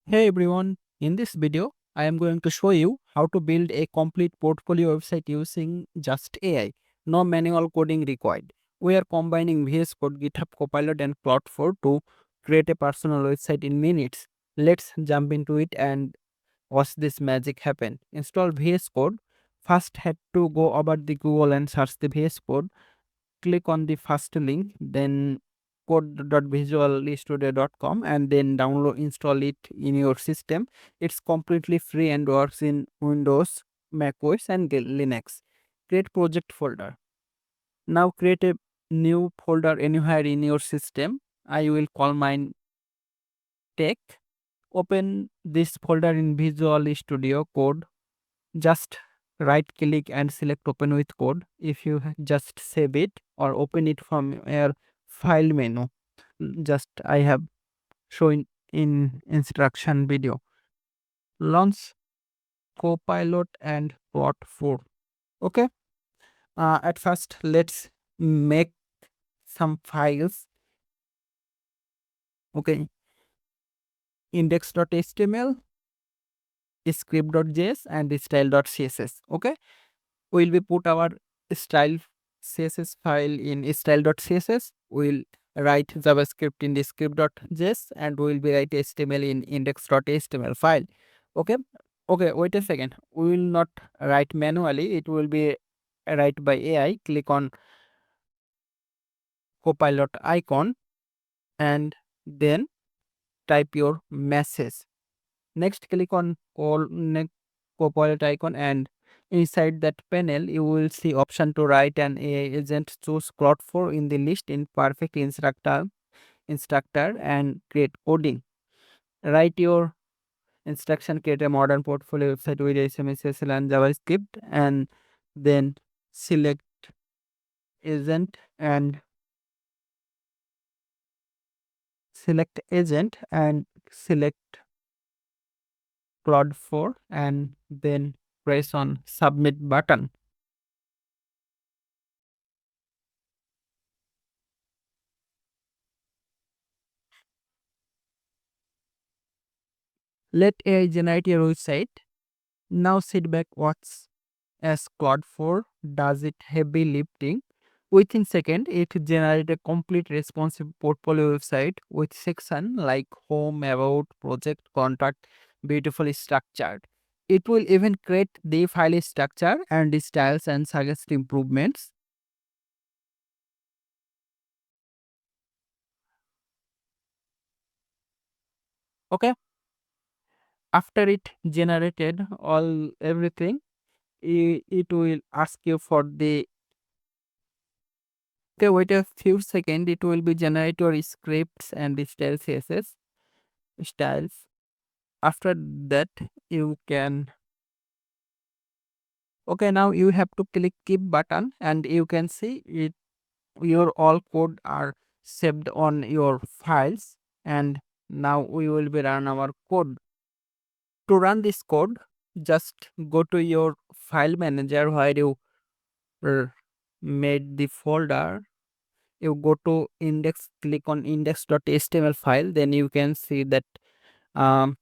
Hey everyone, in this video, I am going to show you how to build a complete portfolio website using just AI. No manual coding required. We are combining VS Code, GitHub Copilot and Claude 4 to create a personal website in minutes. Let's jump into it and watch this magic happen. Install VS Code. First head to go over the Google and search the VS Code. Click on the first link, then code.visualstudio.com and then download install it in your system. It's completely free and works in Windows, macOS and Linux. Create project folder. Now create a new folder anywhere in your system. I will call mine tech. Open this folder in Visual Studio Code. Just right click and select open with code. If you just save it or open it from your file menu, just I have shown in instruction video. Launch Copilot and Plot 4. Okay. At first, let's make some files. Okay. Index.html, script.js, and style.css. Okay. We'll be put our style css file in style.css. We'll write javascript in the script.js and we'll be write html in index.html file. Okay. Okay, wait a second. We will not write manually. It will be write by AI. Click on Copilot icon and then type your message. Next, click on all Copilot icon and inside that panel you will see option to write an AI agent. Choose Claude 4 in the list in perfect instructor and create coding. Write your instruction, create a modern portfolio website with HTML, CSS and JavaScript and then select agent and select Claude 4 and then press on submit button. Let AI generate your website. Now sit back, watch as Claude 4 does it heavy lifting. Within second, it generates a complete responsive portfolio website with section like home, about, project, contact, beautifully structured. It will even create the file structure and the styles and suggest improvements. Okay. After it generated all everything, it will ask you for the. Okay, wait a few seconds. It will be generate your scripts and the style CSS styles. After that, you can. Okay, now you have to click keep button and you can see it. Your all code are saved on your files and now we will be run our code. To run this code, just go to your file manager where you made the folder. You go to index, click on index.html file, then you can see that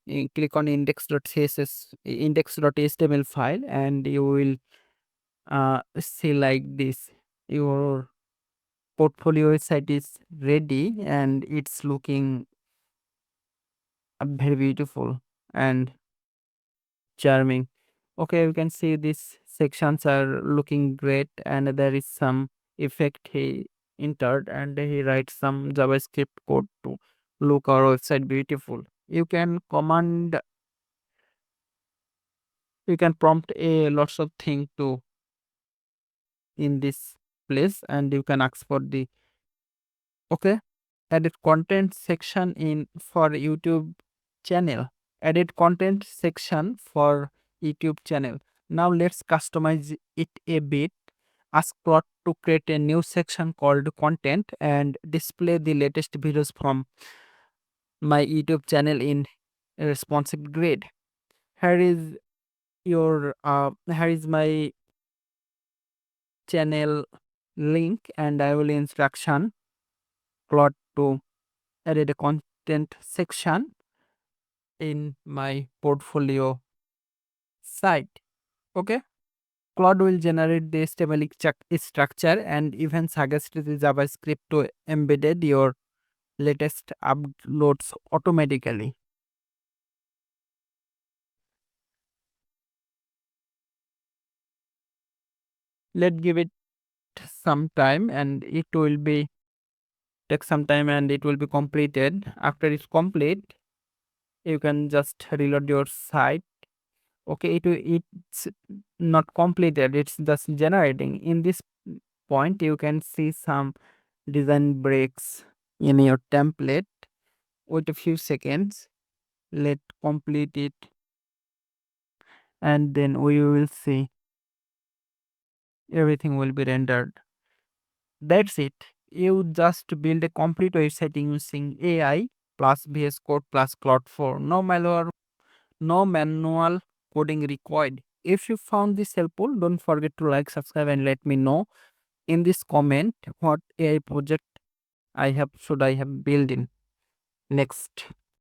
you click on index.css index.html file and you will see like this. Your portfolio site is ready and it's looking very beautiful and charming. Okay, you can see these sections are looking great and there is some effect he entered and he writes some JavaScript code to look our website beautiful. You can prompt a lots of things to in this place and you can ask for the. Okay, added content section in for YouTube channel. Added content section for YouTube channel. Now let's customize it a bit. Ask Plot to create a new section called content and display the latest videos from my YouTube channel in a responsive grid. Here is here is my channel link and I will instruction Plot to added a content section in my portfolio site. Okay. Claude will generate the HTML structure and even suggest the JavaScript to embed your latest uploads automatically. Let's give it some time and it will be take some time and it will be completed. After it's complete, you can just reload your site. Okay, it's not completed, it's just generating. In this point, you can see some design breaks in your template. Wait a few seconds, let complete it, and then we will see everything will be rendered. That's it. You just build a complete website using AI plus VS Code plus Claude 4. No manual coding required. If you found this helpful, don't forget to like, subscribe, and let me know in this comment what AI project I have built in next.